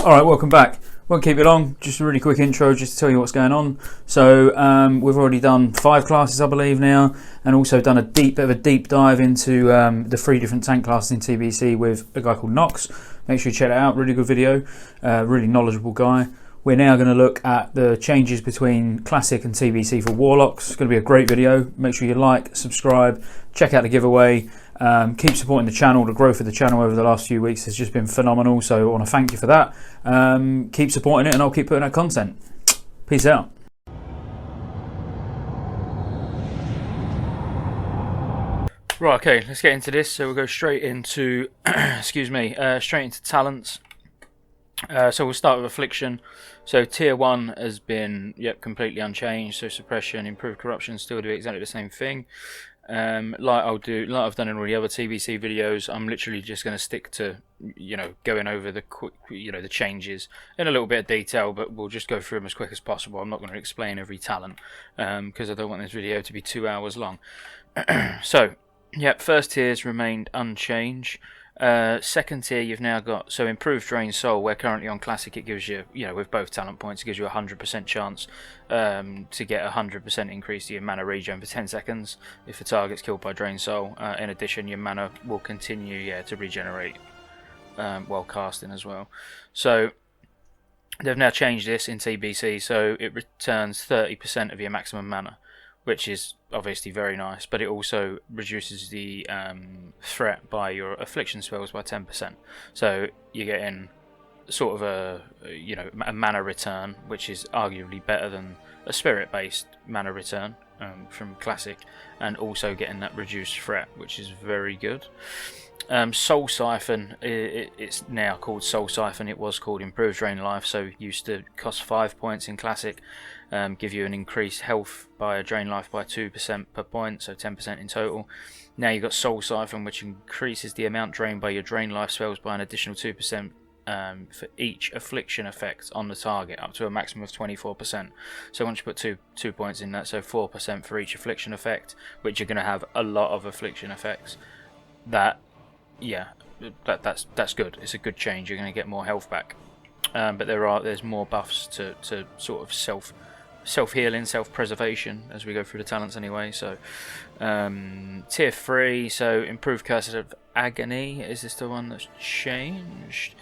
Alright, welcome back. Won't keep it long, just a really quick intro just to tell you what's going on. So we've already done 5 classes I believe now, and also done a bit of a deep dive into the 3 different tank classes in TBC with a guy called Nox. Make sure you check it out, really good video, really knowledgeable guy. We're now going to look at the changes between Classic and TBC for Warlocks. It's going to be a great video. Make sure you like, subscribe, check out the giveaway. Keep supporting the channel. The growth of the channel over the last few weeks has just been phenomenal, so I want to thank you for that. Keep supporting it and I'll keep putting out content. Peace out. Right, okay, let's get into this. So we'll go straight into excuse me, straight into talents. So we'll start with Affliction. So tier 1 has been completely unchanged. So suppression, improved corruption, still do exactly the same thing. Like I've done in all the other TBC videos, I'm literally just going to stick to, going over the quick, the changes in a little bit of detail, but we'll just go through them as quick as possible. I'm not going to explain every talent because I don't want this video to be 2 hours long. So, first tier's remained unchanged. Second tier you've now got, so improved drain soul, where currently on Classic it gives you, with both talent points, it gives you a 100% chance to get a 100% increase to your mana regen for 10 seconds if the target's killed by drain soul. In addition, your mana will continue to regenerate while casting as well. So they've now changed this in TBC, so it returns 30% of your maximum mana, which is obviously very nice, but it also reduces the threat by your affliction spells by 10%. So you're getting sort of a mana return, which is arguably better than a spirit-based mana return from Classic, and also getting that reduced threat, which is very good. Soul Siphon, it's now called Soul Siphon. It was called Improved Drain Life, so used to cost 5 points in Classic, give you an increased health by a drain life by 2% per point, so 10% in total. Now you've got Soul Siphon, which increases the amount drained by your drain life spells by an additional 2% for each affliction effect on the target, up to a maximum of 24%. So once you put 2 points in that, so 4% for each affliction effect, which you're going to have a lot of affliction effects. That's good. It's a good change. You're going to get more health back, but there's more buffs to sort of self-healing, self-preservation as we go through the talents anyway. So tier 3, so improved Curse of Agony. Is this the one that's changed?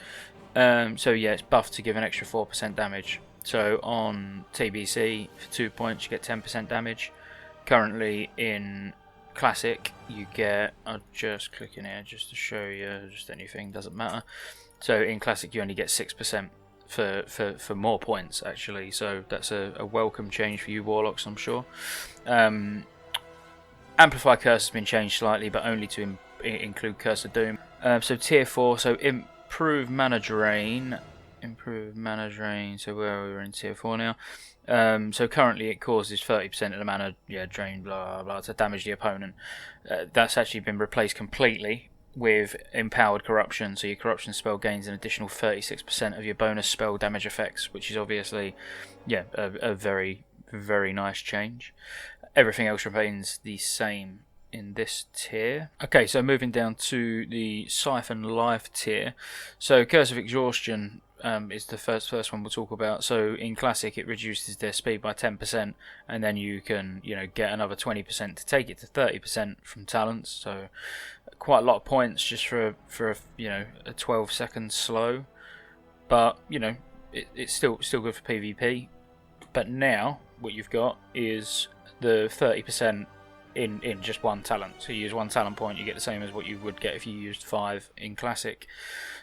So it's buffed to give an extra 4% damage. So on TBC for 2 points you get 10% damage. Currently in Classic you get, I'll just click in here just to show you, just anything, doesn't matter. So in Classic you only get 6% for more points actually, so that's a welcome change for you Warlocks, I'm sure. Amplify Curse has been changed slightly, but only to include Curse of Doom. So tier 4, so improved mana drain. So where are we? We're in tier 4 now. So currently it causes 30% of the mana drain, blah blah, to damage the opponent. That's actually been replaced completely with empowered corruption, so your corruption spell gains an additional 36% of your bonus spell damage effects, which is obviously a very, very nice change. Everything else remains the same in this tier. Okay, so moving down to the Siphon Life tier. So Curse of Exhaustion is the first one we'll talk about. So in Classic it reduces their speed by 10%, and then you can get another 20% to take it to 30% from talents. So quite a lot of points just for a 12-second slow, but it's still good for PvP. But now what you've got is the 30% in just one talent. So you use one talent point, you get the same as what you would get if you used 5 in Classic.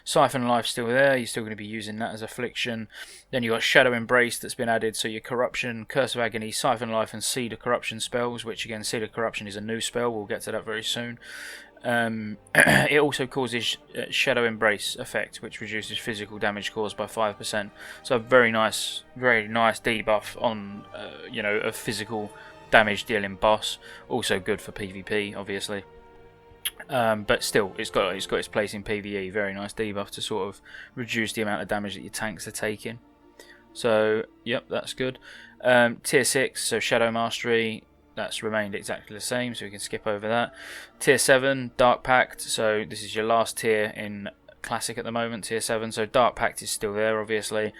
Siphon Life still there, you're still going to be using that as Affliction. Then you've got Shadow Embrace that's been added, so your Corruption, Curse of Agony, Siphon Life and Seed of Corruption spells, which again, Seed of Corruption is a new spell, we'll get to that very soon. It also causes Shadow Embrace effect, which reduces physical damage caused by 5%. So a very nice debuff on a physical damage dealing boss. Also good for PvP, obviously. But still, it's got its place in PvE. Very nice debuff to sort of reduce the amount of damage that your tanks are taking. So that's good. Tier 6, so Shadow Mastery. That's remained exactly the same, so we can skip over that. Tier 7, Dark Pact. So this is your last tier in Classic at the moment, tier 7. So Dark Pact is still there, obviously.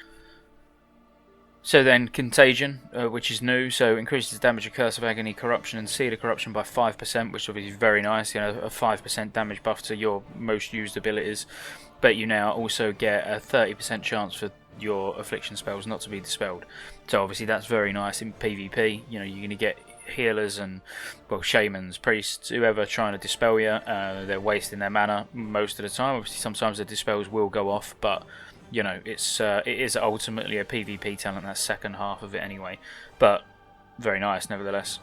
So then Contagion, which is new, so increases damage of Curse of Agony, Corruption, and Seal of Corruption by 5%, which obviously is very nice. You know, a 5% damage buff to your most used abilities. But you now also get a 30% chance for your Affliction spells not to be dispelled. So obviously that's very nice in PvP. You know, you're going to get healers and, well, shamans, priests, whoever trying to dispel you. They're wasting their mana most of the time. Obviously sometimes the dispels will go off, but you know, it is ultimately a PvP talent, that second half of it anyway. But very nice nevertheless.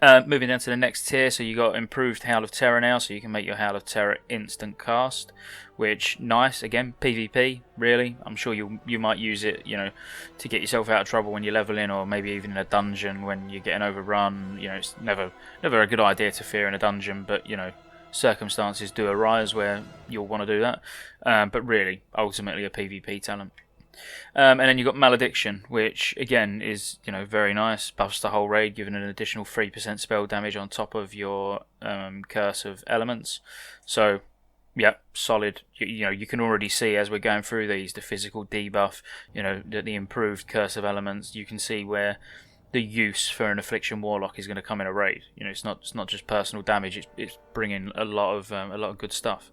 Moving down to the next tier, so you got improved Howl of Terror now, so you can make your Howl of Terror instant cast, which nice. Again, PvP really. I'm sure you might use it, you know, to get yourself out of trouble when you're leveling, or maybe even in a dungeon when you're getting overrun. You know, it's never a good idea to fear in a dungeon, but you know, circumstances do arise where you'll want to do that. But really, ultimately a PvP talent. And then you've got Malediction, which again is, you know, very nice. Buffs the whole raid, giving an additional 3% spell damage on top of your Curse of Elements. So, yeah, solid. You know, you can already see as we're going through these, the physical debuff, you know, the improved Curse of Elements. You can see where the use for an Affliction Warlock is going to come in a raid. You know, it's not just personal damage. It's bringing a lot of good stuff.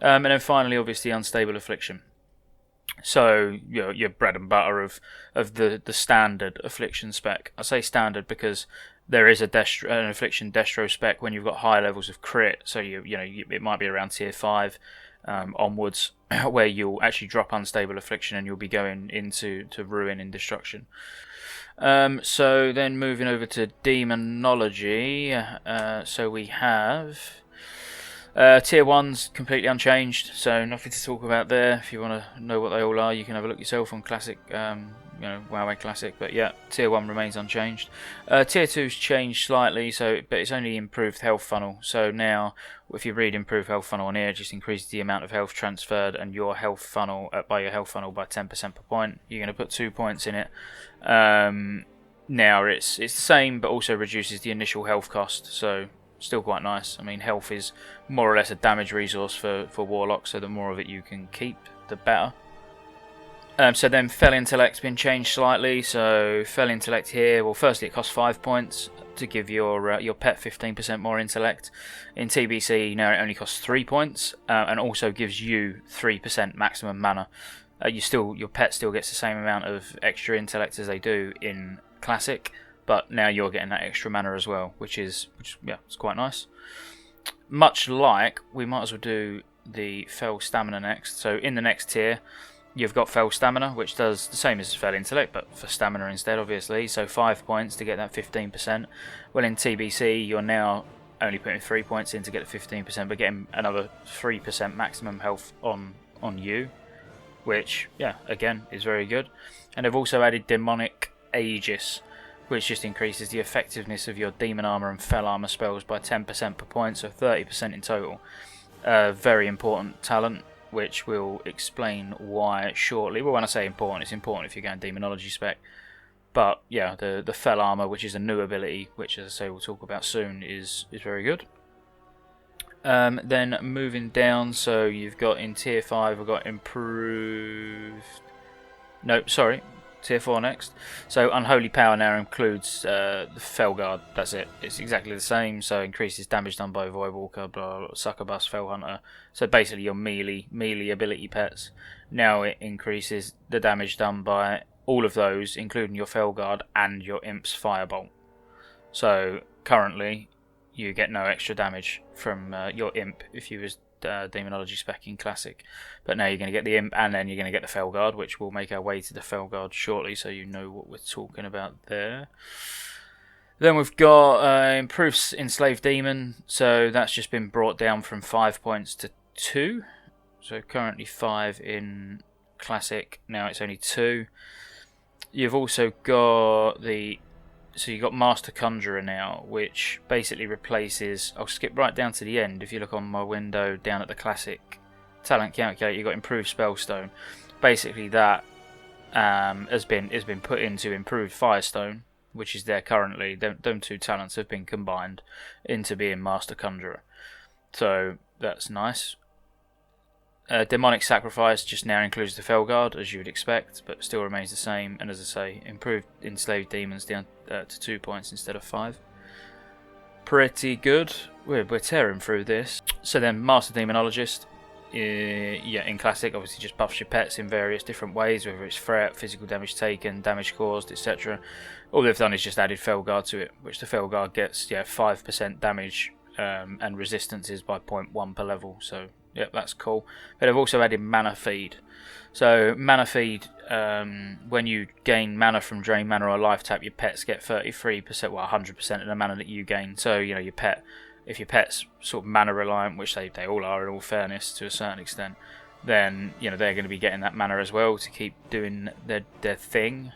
And then finally, obviously, Unstable Affliction. So your bread and butter of the standard Affliction spec. I say standard because there is an Affliction Destro spec when you've got high levels of crit. So it might be around tier 5 onwards, where you'll actually drop Unstable Affliction and you'll be going into ruin and destruction. So then moving over to Demonology, so we have tier 1's completely unchanged, so nothing to talk about there. If you want to know what they all are, you can have a look yourself on Classic, WoW Classic. But yeah, tier 1 remains unchanged. Tier 2's changed slightly, but it's only improved health funnel. So now, if you read improved health funnel on here, it just increases the amount of health transferred and your health funnel by 10% per point. You're going to put 2 points in it. Now it's the same, but also reduces the initial health cost. So still quite nice. I mean, health is more or less a damage resource for Warlock, so the more of it you can keep, the better. So then Fell Intellect's been changed slightly. So Fell Intellect here, well, firstly it costs 5 points to give your pet 15% more intellect. In TBC now it only costs 3 points, and also gives you 3% maximum mana. Your pet still gets the same amount of extra intellect as they do in Classic, but now you're getting that extra mana as well, which it's quite nice. Much like, we might as well do the Fell Stamina next. So in the next tier, you've got Fell Stamina, which does the same as Fell Intellect, but for stamina instead, obviously. So 5 points to get that 15%. Well, in TBC, you're now only putting 3 points in to get the 15%, but getting another 3% maximum health on you, which, yeah, again, is very good. And they've also added Demonic Aegis, which just increases the effectiveness of your Demon Armor and Fell Armor spells by 10% per point, so 30% in total. Very important talent, which we'll explain why shortly. Well, when I say important, it's important if you're going Demonology spec. But yeah, the Fell Armor, which is a new ability, which, as I say, we'll talk about soon, is very good. Then moving down, so you've got in tier 5, we've got improved. No, sorry, tier 4 next. So Unholy Power now includes the Felguard. That's it. It's exactly the same. So increases damage done by Voidwalker, blah, blah, Succubus, Fellhunter. So basically your melee ability pets. Now it increases the damage done by all of those, including your Felguard and your Imp's Firebolt. So currently you get no extra damage from your Imp if you was Demonology spec in Classic, but now you're going to get the Imp and then you're going to get the Felguard, which we'll make our way to the Felguard shortly, so you know what we're talking about there. Then we've got improved Enslaved Demon, so that's just been brought down from 5 points to 2. So currently 5 in Classic, now it's only 2. You've also got you've got Master Conjurer now, which basically replaces. I'll skip right down to the end. If you look on my window down at the Classic Talent Calculator, you've got Improved Spellstone. Basically, that has been put into Improved Firestone, which is there currently. Them two talents have been combined into being Master Conjurer. So that's nice. Demonic Sacrifice just now includes the Felguard, as you would expect, but still remains the same. And as I say, improved Enslaved Demons down to 2 points instead of 5. Pretty good. We're tearing through this. So then, Master Demonologist. Yeah, in Classic, obviously just buffs your pets in various different ways, whether it's threat, physical damage taken, damage caused, etc. All they've done is just added Felguard to it, which the Felguard gets 5% damage and resistances by 0.1 per level. So yeah, that's cool. But they've also added Mana Feed. So Mana Feed, when you gain mana from Drain Mana or Life Tap, your pets get 33%, well 100% of the mana that you gain. So your pet, if your pet's sort of mana reliant, which they all are in all fairness to a certain extent, then they're going to be getting that mana as well to keep doing their thing.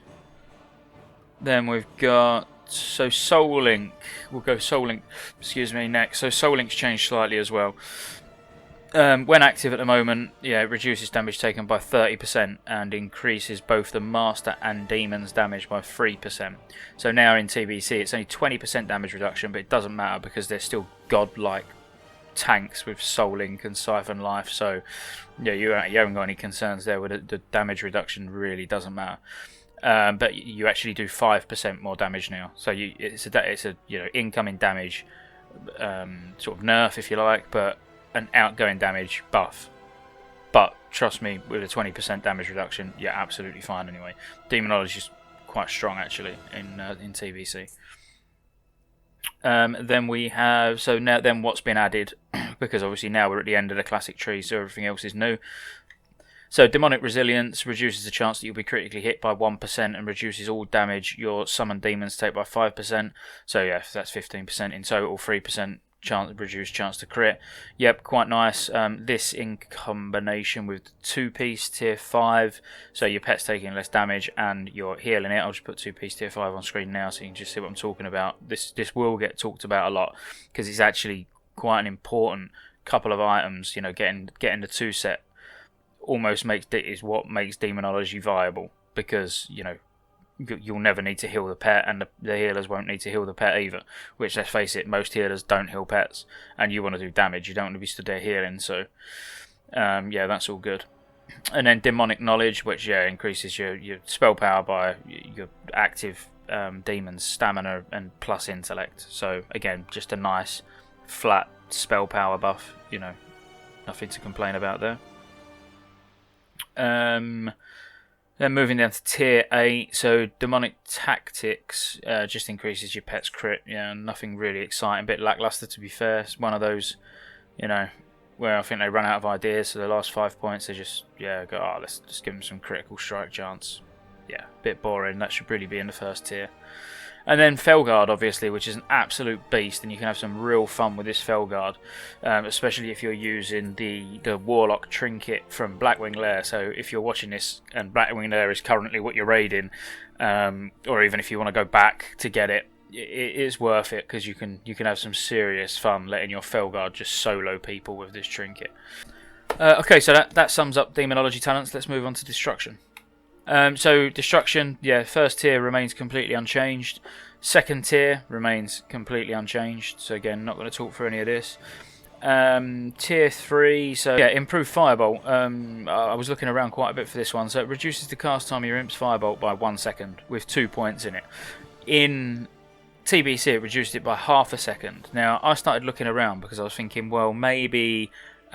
Then we've got Soul Link. We'll go Soul Link, next. So Soul Link's changed slightly as well. When active at the moment, it reduces damage taken by 30% and increases both the Master and Demon's damage by 3%. So now in TBC it's only 20% damage reduction, but it doesn't matter because they're still godlike tanks with Soul Link and Siphon Life. So you haven't got any concerns there with it. The damage reduction really doesn't matter. But you actually do 5% more damage now. So it's a incoming damage sort of nerf, if you like, but an outgoing damage buff. But trust me, with a 20% damage reduction, you're absolutely fine anyway. Demonology is quite strong actually in TBC. Then we have then what's been added, because obviously now we're at the end of the classic tree, so everything else is new. So Demonic Resilience reduces the chance that you'll be critically hit by 1% and reduces all damage your summoned demons take by 5%. So yeah, that's 15% in total, 3% reduced chance to crit. Yep, quite nice. This in combination with 2-piece tier 5, so your pet's taking less damage and you're healing it. I'll just put 2-piece tier 5 on screen now so you can just see what I'm talking about. This will get talked about a lot because it's actually quite an important couple of items. Getting the 2 set almost is what makes Demonology viable, because you'll never need to heal the pet, and the healers won't need to heal the pet either, which, let's face it, most healers don't heal pets, and you want to do damage, you don't want to be stood there healing. So yeah, that's all good. And then Demonic Knowledge, which increases your spell power by your active demon's stamina and plus intellect. So again, just a nice flat spell power buff, nothing to complain about there. Then moving down to tier 8, so Demonic Tactics just increases your pet's crit. Nothing really exciting, a bit lackluster to be fair. It's one of those, where I think they run out of ideas, so the last 5 points they just go, let's just give them some critical strike chance. Yeah, a bit boring. That should really be in the first tier. And then Felguard, obviously, which is an absolute beast, and you can have some real fun with this Felguard, especially if you're using the Warlock trinket from Blackwing Lair. So if you're watching this and Blackwing Lair is currently what you're raiding, or even if you want to go back to get it, it is worth it, because you can have some serious fun letting your Felguard just solo people with this trinket. Okay, so that sums up Demonology talents. Let's move on to Destruction. So Destruction, first tier remains completely unchanged. Second tier remains completely unchanged. So again, not going to talk through any of this. Tier 3, so improved Firebolt. I was looking around quite a bit for this one. So it reduces the cast time of your Imp's Firebolt by 1 second with 2 points in it. In TBC, it reduced it by half a second. Now, I started looking around because I was thinking, well, maybe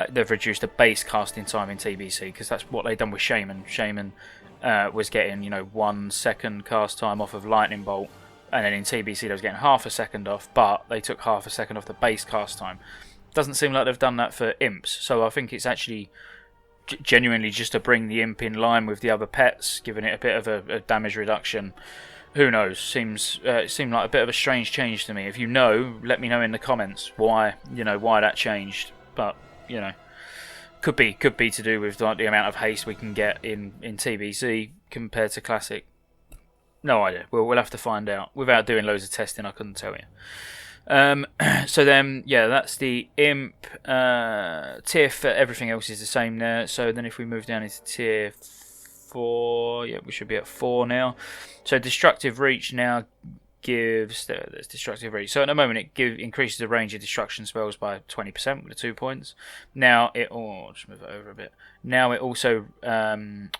they've reduced the base casting time in TBC, because that's what they've done with Shaman. Shaman was getting 1 second cast time off of Lightning Bolt, and then in TBC they was getting half a second off, but they took half a second off the base cast time. Doesn't seem like they've done that for Imps, so I think it's actually genuinely just to bring the Imp in line with the other pets, giving it a bit of a damage reduction. Who knows? It seemed like a bit of a strange change to me. If you know, let me know in the comments why that changed. But could be to do with the amount of haste we can get in TBC compared to Classic. No idea. We'll have to find out. Without doing loads of testing, I couldn't tell you. So then, that's the Imp. Tier for everything else is the same there. So then if we move down into tier 4, we should be at 4 now. So Destructive Reach now gives there's destructive range. So at the moment it increases the range of destruction spells by 20% with the 2 points. Now I'll just move it over a bit. Now it also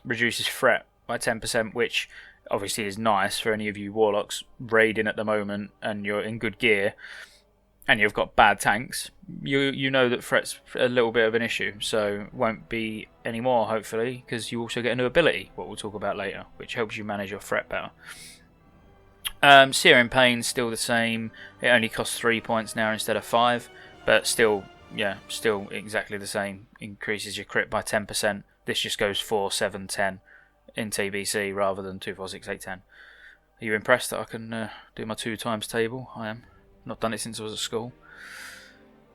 reduces threat by 10%, which obviously is nice for any of you warlocks raiding at the moment and you're in good gear and you've got bad tanks. You know that threat's a little bit of an issue, so won't be anymore hopefully, because you also get a new ability, what we'll talk about later, which helps you manage your threat better. Searing Pain's still the same. It only costs 3 points now instead of 5, but still exactly the same. Increases your crit by 10%. This just goes 4, 7, 10 in TBC rather than 2, 4, 6, 8, 10. Are you impressed that I can do my 2 times table? I am. Not done it since I was at school.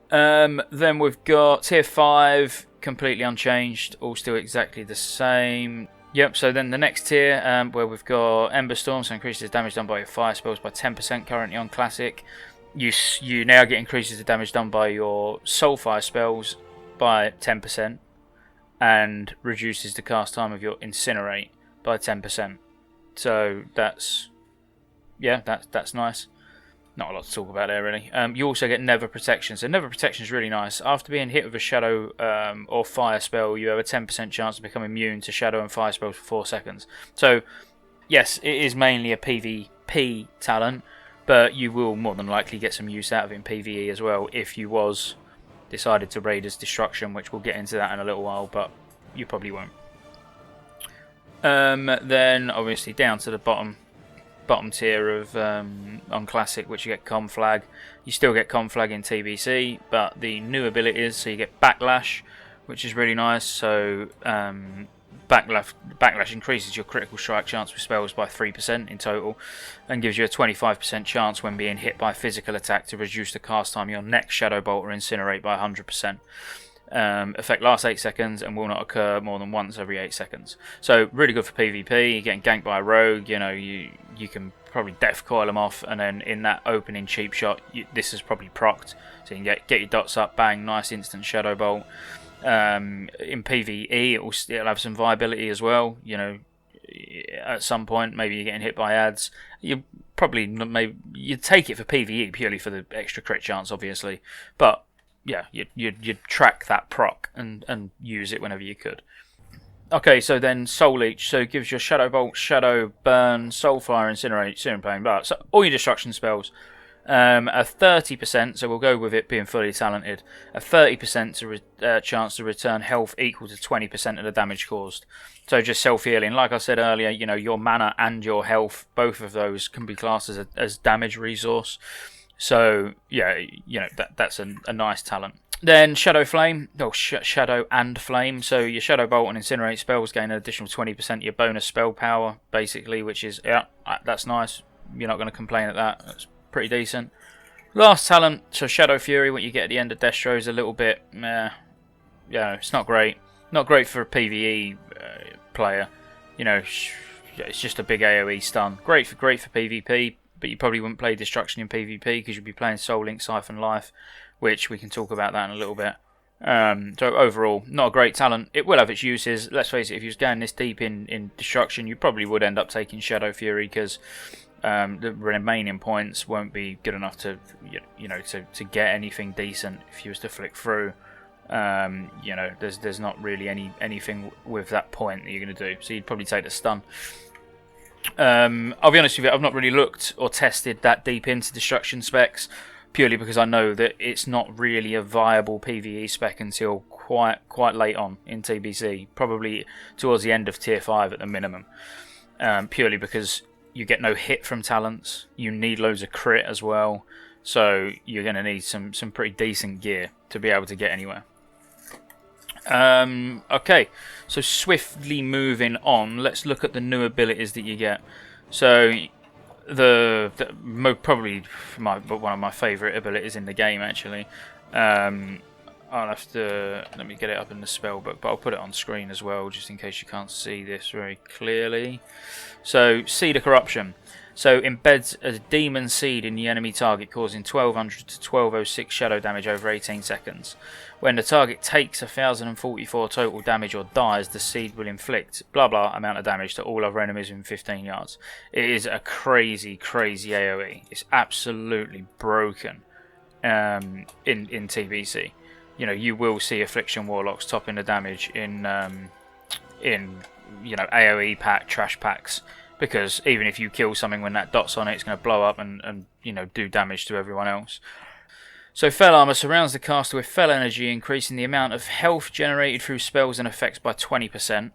Then we've got tier 5, completely unchanged, all still exactly the same. Yep, so then the next tier, where we've got Ember Storm, so increases damage done by your fire spells by 10% currently on Classic. You now get increases the damage done by your Soulfire spells by 10%, and reduces the cast time of your Incinerate by 10%. So that's nice. Not a lot to talk about there, really. You also get Never Protection. So Never Protection is really nice. After being hit with a Shadow or Fire spell, you have a 10% chance to become immune to Shadow and Fire spells for 4 seconds. So, yes, it is mainly a PvP talent, but you will more than likely get some use out of it in PvE as well if you decided to raid as Destruction, which we'll get into that in a little while, but you probably won't. Then, obviously, down to the bottom tier of on Classic, which you get Conflag. You still get Conflag in TBC, but the new abilities, so you get Backlash, which is really nice. So Backlash increases your critical strike chance with spells by 3% in total, and gives you a 25% chance when being hit by a physical attack to reduce the cast time of your next Shadow Bolt or Incinerate by 100%. Effect lasts 8 seconds and will not occur more than once every 8 seconds. So really good for PvP. You're getting ganked by a rogue, you can probably death coil them off, and then in that opening cheap shot, this is probably procced, so you can get your dots up, bang, nice instant Shadow Bolt. In PvE, it'll have some viability as well. At some point, maybe you're getting hit by ads. You probably you'd take it for PvE purely for the extra crit chance, obviously, but yeah, you'd track that proc and use it whenever you could. Okay, so then Soul Leech, so it gives your Shadow Bolt, Shadow Burn, Soulfire, Incinerate, Searing Pain, so all your destruction spells. A 30%, so we'll go with it being fully talented, a 30% chance to return health equal to 20% of the damage caused. So just self-healing. Like I said earlier, your mana and your health, both of those can be classed as damage resource. So, yeah, that's a nice talent. Then Shadow Flame, Shadow and Flame. So your Shadow Bolt and Incinerate spells gain an additional 20% of your bonus spell power, basically, which is, that's nice. You're not going to complain at that. That's pretty decent. Last talent, so Shadow Fury, what you get at the end of Destro is a little bit, it's not great. Not great for a PvE player. It's just a big AoE stun. Great for PvP, but you probably wouldn't play Destruction in PvP because you'd be playing Soul Link, Siphon Life, which we can talk about that in a little bit. So overall, not a great talent. It will have its uses. Let's face it, if you was going this deep in Destruction, you probably would end up taking Shadow Fury because the remaining points won't be good enough to get anything decent if you was to flick through. There's not really anything with that point that you're going to do. So you'd probably take the stun. I'll be honest with you, I've not really looked or tested that deep into Destruction specs, purely because I know that it's not really a viable PvE spec until quite late on in TBC, probably towards the end of tier 5 at the minimum, purely because you get no hit from talents, you need loads of crit as well, so you're going to need some pretty decent gear to be able to get anywhere. Okay, so swiftly moving on, let's look at the new abilities that you get. So probably one of my favourite abilities in the game, actually. I'll have to, let me get it up in the spell book, but I'll put it on screen as well, just in case you can't see this very clearly. So, Seed of Corruption. So embeds a demon seed in the enemy target, causing 1200 to 1206 shadow damage over 18 seconds. When the target takes 1044 total damage or dies, the seed will inflict blah blah amount of damage to all other enemies within 15 yards. It is a crazy AoE. It's absolutely broken in TBC. You know, you will see Affliction Warlocks topping the damage in AoE pack trash packs, because even if you kill something when that dot's on it, it's going to blow up and do damage to everyone else. So Fel Armor surrounds the caster with Fel energy, increasing the amount of health generated through spells and effects by 20%,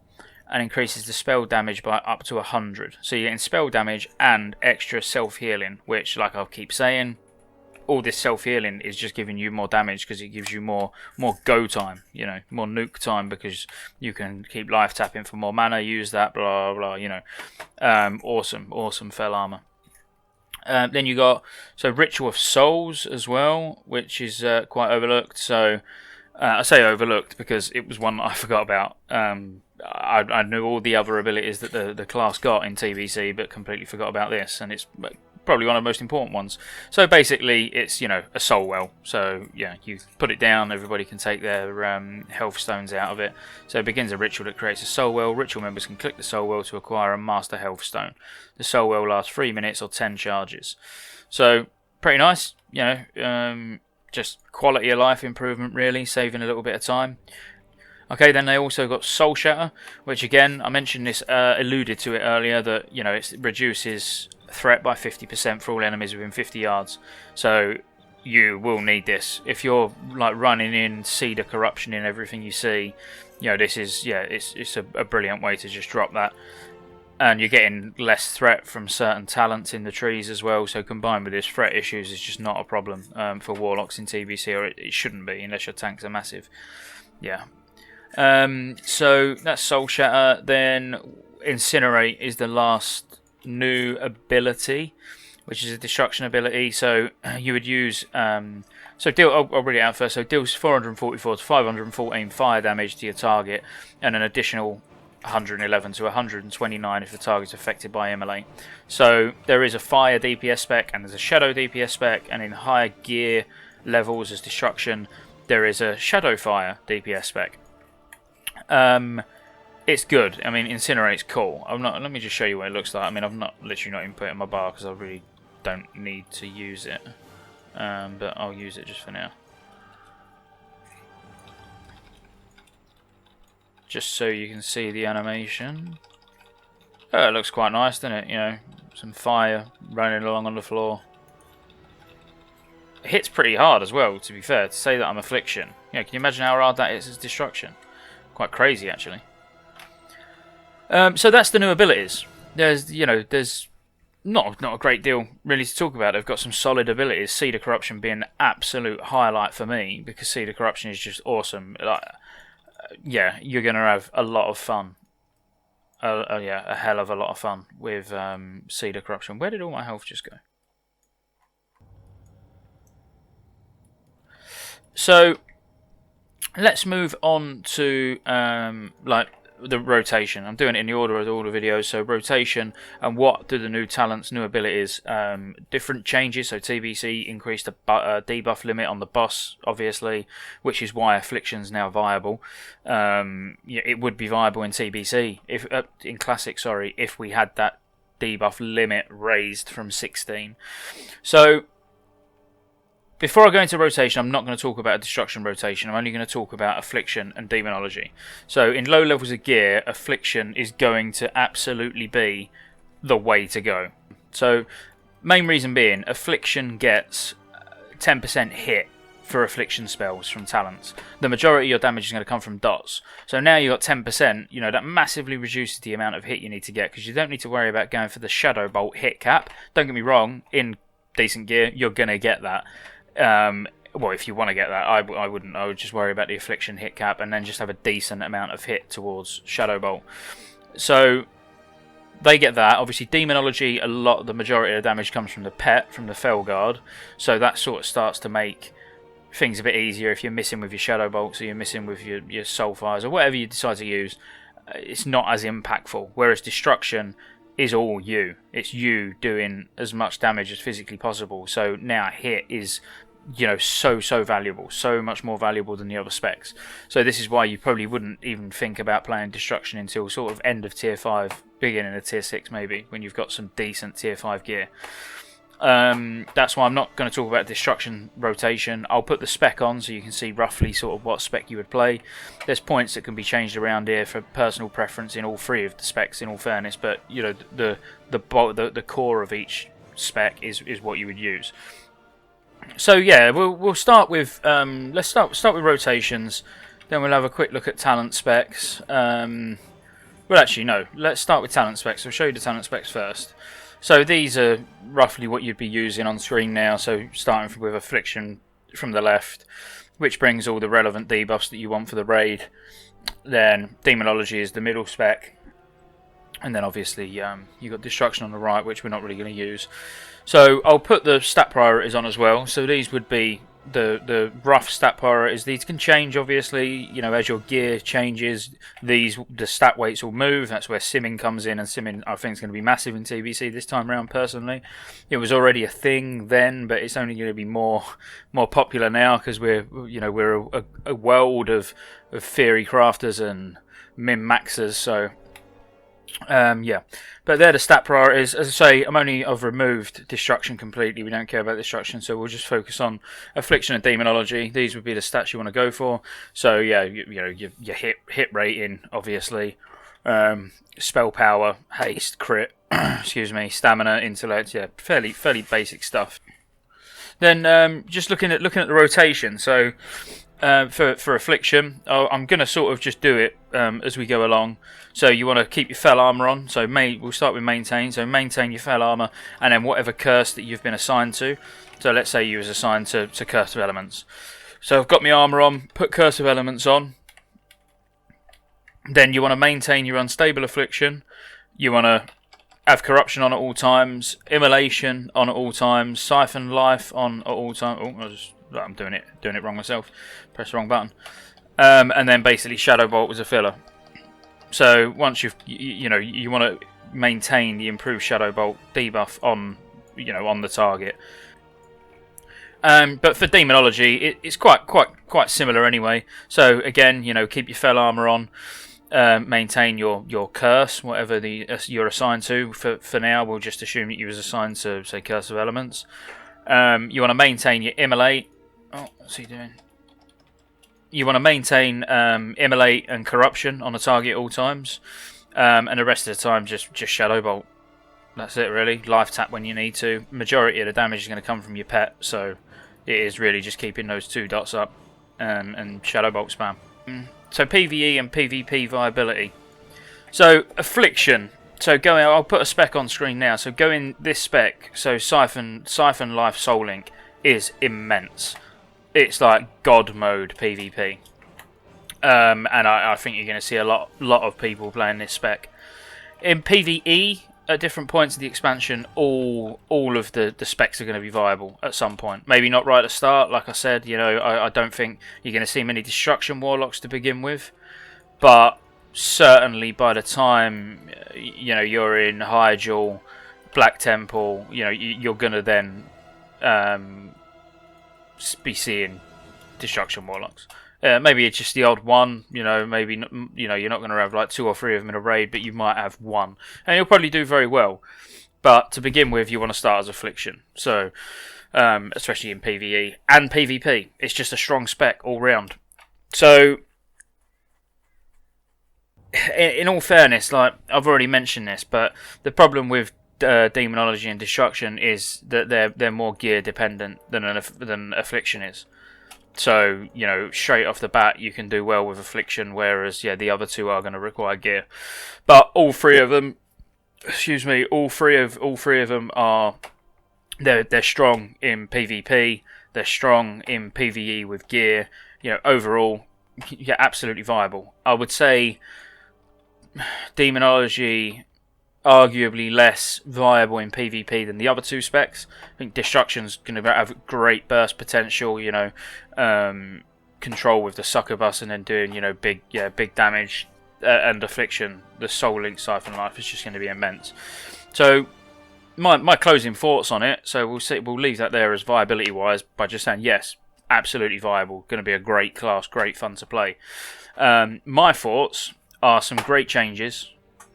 and increases the spell damage by up to 100. So you're getting spell damage and extra self-healing, which, like I'll keep saying, all this self-healing is just giving you more damage because it gives you more go time, more nuke time, because you can keep life tapping for more mana, use that, blah blah, awesome Fel Armor. Then you got Ritual of Souls as well, which is quite overlooked. So I say overlooked because it was one that I forgot about. I knew all the other abilities that the class got in TBC, but completely forgot about this, and it's probably one of the most important ones. So basically, it's a soul well. So yeah, you put it down, everybody can take their health stones out of it. So it begins a ritual that creates a soul well. Ritual members can click the soul well to acquire a master health stone. The soul well lasts 3 minutes or 10 charges. So pretty nice, just quality of life improvement really, saving a little bit of time. Okay, then they also got Soul Shatter, which again, I mentioned this, alluded to it earlier, that it reduces threat by 50% for all enemies within 50 yards. So you will need this if you're like running in Seed of Corruption in everything you see. This is it's a brilliant way to just drop that, and you're getting less threat from certain talents in the trees as well. So combined with this, threat issues is just not a problem for Warlocks in TBC, or it shouldn't be unless your tanks are massive. Yeah. So that's Soul Shatter. Then Incinerate is the last new ability, which is a destruction ability. So you would use I'll read it out first. So deals 444 to 514 fire damage to your target, and an additional 111 to 129 if the target is affected by immolate. So there is a fire DPS spec and there's a shadow DPS spec, and in higher gear levels as destruction there is a shadow fire DPS spec. It's good. I mean, Incinerate's cool. Let me just show you what it looks like. I mean, I've literally not even put it in my bar because I really don't need to use it. But I'll use it just for now. Just so you can see the animation. Oh, it looks quite nice, doesn't it? Some fire running along on the floor. It hits pretty hard as well, to be fair. To say that I'm Affliction. Can you imagine how hard that is as destruction? Quite crazy, actually. So that's the new abilities. There's not a great deal really to talk about. They've got some solid abilities. Seed of Corruption being an absolute highlight for me, because Seed of Corruption is just awesome. You're gonna have a lot of fun. A hell of a lot of fun with Seed of Corruption. Where did all my health just go? So let's move on to the rotation. I'm doing it in the order of all the videos. So rotation, and what do the new talents, new abilities, different changes. So TBC increased the debuff limit on the boss, obviously, which is why Affliction's now viable. It would be viable in TBC, in Classic, if we had that debuff limit raised from 16. So before I go into rotation, I'm not going to talk about a destruction rotation. I'm only going to talk about Affliction and Demonology. So in low levels of gear, Affliction is going to absolutely be the way to go. So main reason being, Affliction gets 10% hit for Affliction spells from talents. The majority of your damage is going to come from dots. So now you've got 10%, that massively reduces the amount of hit you need to get, because you don't need to worry about going for the Shadow Bolt hit cap. Don't get me wrong, in decent gear, you're going to get that. Well, if you want to get that, I wouldn't. I would just worry about the Affliction hit cap and then just have a decent amount of hit towards Shadow Bolt. So they get that. Obviously, Demonology, the majority of the damage comes from the pet, from the Felguard. So that sort of starts to make things a bit easier if you're missing with your Shadow Bolts or you're missing with your Soulfires or whatever you decide to use. It's not as impactful. Whereas Destruction is all you. It's you doing as much damage as physically possible. So now hit is, you know, so valuable, so much more valuable than the other specs. So this is why you probably wouldn't even think about playing destruction until sort of end of tier 5, beginning of tier 6 maybe, when you've got some decent tier 5 gear. That's why I'm not going to talk about destruction rotation. I'll put the spec on so you can see roughly sort of what spec you would play. There's points that can be changed around here for personal preference in all 3 of the specs, in all fairness, but you know, the core of each spec is what you would use. So yeah, we'll start with let's start with rotations. Then we'll have a quick look at talent specs. Well, actually no, let's start with talent specs. I'll show you the talent specs first. So these are roughly what you'd be using on screen now. So starting with Affliction from the left, which brings all the relevant debuffs that you want for the raid. Then Demonology is the middle spec, and then obviously you've got Destruction on the right, which we're not really going to use. So I'll put the stat priorities on as well. So these would be the rough stat priorities. These can change, obviously, you know, as your gear changes. The stat weights will move. That's where simming comes in, and simming I think is going to be massive in TBC this time around. Personally, it was already a thing then, but it's only going to be more popular now because we're a world of theory crafters and min maxers. So yeah, but they're the stat priorities. As I say, I've removed destruction completely. We don't care about destruction, so we'll just focus on Affliction and Demonology. These would be the stats you want to go for. So yeah, your hit rating, obviously, spell power, haste, crit, excuse me, stamina, intellect. Yeah, fairly basic stuff. Then just looking at the rotation. So for Affliction, I'm going to sort of just do it as we go along. So you want to keep your fell armor on. So we'll start with maintain. So maintain your fell armor, and then whatever curse that you've been assigned to. So let's say you was assigned to Curse of Elements. So I've got my armor on, put Curse of Elements on. Then you want to maintain your unstable Affliction. You want to have Corruption on at all times, Immolation on at all times, Siphon Life on at all times. I'm doing it wrong myself. Press the wrong button. And then basically Shadow Bolt was a filler. So once you want to maintain the improved Shadow Bolt debuff on the target. But for Demonology, it's quite similar anyway. So again, keep your fell armor on. Maintain your curse, whatever you're assigned to. For now, we'll just assume that you was assigned to, say, Curse of Elements. You want to maintain your Immolate. Oh, what's he doing? You want to maintain Immolate and Corruption on a target at all times, and the rest of the time just Shadow Bolt. That's it, really. Life tap when you need to. Majority of the damage is going to come from your pet, so it is really just keeping those 2 dots up and Shadow Bolt spam. So PvE and PvP viability. So Affliction. So I'll put a spec on screen now. So go in this spec. So Siphon Life Soul Link is immense. It's like God mode PvP. And I think you're going to see a lot of people playing this spec. In PvE, at different points of the expansion, all of the specs are going to be viable at some point. Maybe not right at the start, like I said. I don't think you're going to see many Destruction Warlocks to begin with. But certainly by the time you're in Hyjal, Black Temple, you're going to then be seeing Destruction Warlocks. Maybe it's just the odd one, maybe you're not going to have like 2 or 3 of them in a raid, but you might have one, and you'll probably do very well. But to begin with, you want to start as Affliction, so especially in PvE and PvP, it's just a strong spec all round. So in all fairness, like I've already mentioned this, but the problem with Demonology and Destruction is that they're more gear dependent than Affliction is. So straight off the bat you can do well with Affliction, whereas the other 2 are going to require gear. But all three of them are they're strong in PvP. They're strong in PvE with gear. Overall, absolutely viable. I would say Demonology arguably less viable in PvP than the other 2 specs. I think Destruction's going to have great burst potential, control with the succubus, and then doing big damage and Affliction, the Soul Link Siphon life is just going to be immense. So my closing thoughts on it. So we'll leave that there as viability wise by just saying yes, absolutely viable. Going to be a great class, great fun to play. My thoughts are some great changes.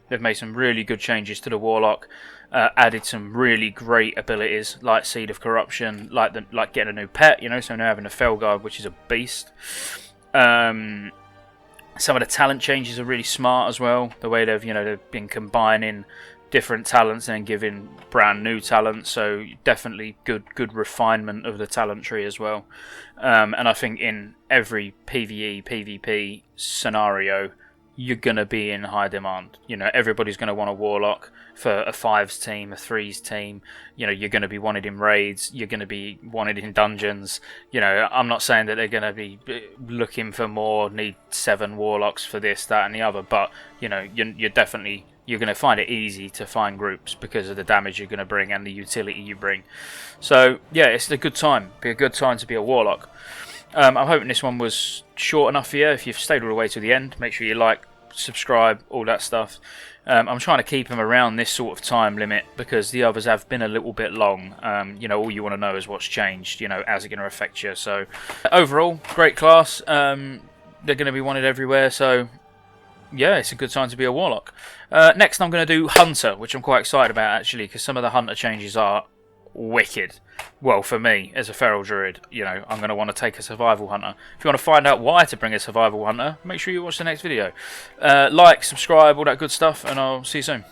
They've made some really good changes to the Warlock. Added some really great abilities like Seed of Corruption, like getting a new pet, you know, so now having a Felguard, which is a beast. Some of the talent changes are really smart as well. The way they've been combining different talents and then giving brand new talents, so definitely good refinement of the talent tree as well. And I think in every PvE, PvP scenario, you're going to be in high demand. You know, everybody's going to want a Warlock for a 5s team, a 3s team. You know, you're going to be wanted in raids. You're going to be wanted in dungeons. You know, I'm not saying that they're going to be looking for more, need 7 Warlocks for this, that and the other. But, you know, you're going to find it easy to find groups because of the damage you're going to bring and the utility you bring. So, yeah, it's a good time. Be a good time to be a Warlock. I'm hoping this one was short enough for you. If you've stayed all the way to the end, make sure you like, subscribe, all that stuff. I'm trying to keep them around this sort of time limit because the others have been a little bit long. You know, all you want to know is what's changed. You know, how's it going to affect you? So, overall, great class. They're going to be wanted everywhere. So, yeah, it's a good time to be a Warlock. Next, I'm going to do Hunter, which I'm quite excited about actually because some of the Hunter changes are wicked. Well, for me, as a Feral Druid, you know, I'm going to want to take a Survival Hunter. If you want to find out why to bring a Survival Hunter, make sure you watch the next video. Like, subscribe, all that good stuff, and I'll see you soon.